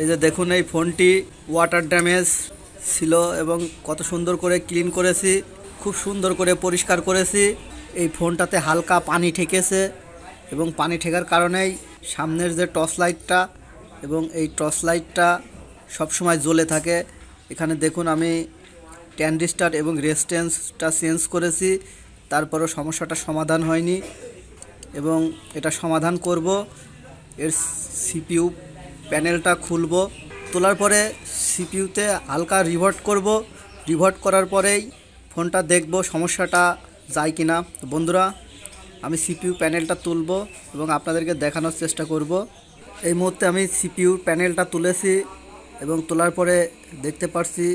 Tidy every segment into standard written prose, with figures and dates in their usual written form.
এই যে দেখুন এই ফোনটি ওয়াটার ড্যামেজ ছিল এবং কত সুন্দর করে ক্লিন করেছি, খুব সুন্দর করে পরিষ্কার করেছি। এই ফোনটাতে হালকা পানি ঠেকেছে এবং পানি ঠেকার কারণেই সামনের যে টর্চ লাইটটা এবং এই টর্চ লাইটটা সবসময় জ্বলে থাকে। এখানে দেখুন আমি ট্যান্ডিস্টার এবং রেজিস্ট্যান্সটা চেঞ্জ করেছি, তারপরও সমস্যাটা সমাধান হয়নি এবং এটা সমাধান করব। এর সিপিইউ প্যানেলটা খুলব, তোলার পরে সিপিইউতে হালকা রিভার্ট করব। রিভার্ট করার পরেই ফোনটা দেখব সমস্যাটা যায় কিনা। বন্ধুরা, আমি সিপিইউ প্যানেলটা তুলব এবং আপনাদেরকে দেখানোর চেষ্টা করব। এই মুহূর্তে আমি সিপিইউ প্যানেলটা তুলেছি এবং তোলার পরে দেখতে পাচ্ছি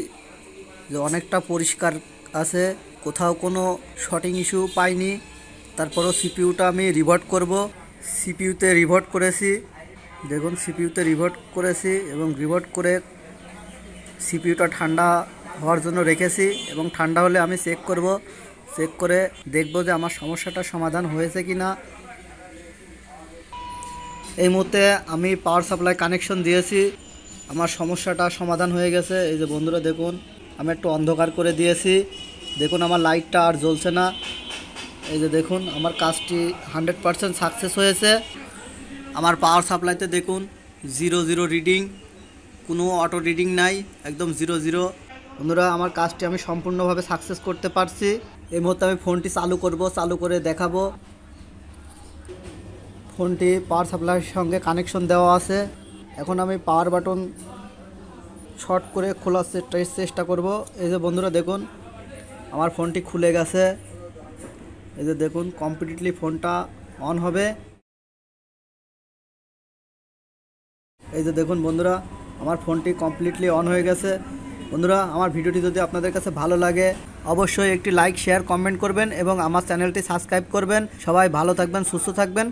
যে অনেকটা পরিষ্কার আছে, কোথাও কোনো শর্টিং ইস্যু পাইনি। তারপরও সিপিইউটা আমি রিভার্ট করব। সিপিইউতে রিভার্ট করেছি, দেখুন সিপিইউতে রিভার্ট করেছি এবং রিভার্ট করে সিপিইউটা ঠান্ডা হওয়ার জন্য রেখেছি এবং ঠান্ডা হলে আমি চেক করব। চেক করে দেখব যে আমার সমস্যাটা সমাধান হয়েছে কি না। এই মুহূর্তে আমি পাওয়ার সাপ্লাই কানেকশন দিয়েছি, আমার সমস্যাটা সমাধান হয়ে গেছে। এই যে বন্ধুরা দেখুন, আমি একটু অন্ধকার করে দিয়েছি, দেখুন আমার লাইটটা আর জ্বলছে না। এই যে দেখুন আমার কাজটি 100% সাকসেস হয়েছে। আমার পাওয়ার সাপ্লাইতে দেখুন 0 রিডিং, কোনো অটো রিডিং নাই, একদম 0। বন্ধুরা, আমার কাজটি আমি সম্পূর্ণভাবে সাকসেস করতে পারছি। এই মুহূর্তে আমি ফোনটি চালু করব, চালু করে দেখাবো। ফোনটি পাওয়ার সাপ্লাইয়ের সঙ্গে কানেকশন দেওয়া আছে। এখন আমি পাওয়ার বাটন শর্ট করে খোলার চেষ্টা করব। এই যে বন্ধুরা দেখুন আমার ফোনটি খুলে গেছে। এই যে দেখুন কমপ্লিটলি ফোনটা অন হবে। এই যে দেখুন বন্ধুরা, আমার ফোনটি কমপ্লিটলি অন হয়ে গেছে। বন্ধুরা, আমার ভিডিওটি যদি আপনাদের কাছে ভালো লাগে অবশ্যই একটি লাইক, শেয়ার, কমেন্ট করবেন এবং আমার চ্যানেলটি সাবস্ক্রাইব করবেন। সবাই ভালো থাকবেন, সুস্থ থাকবেন।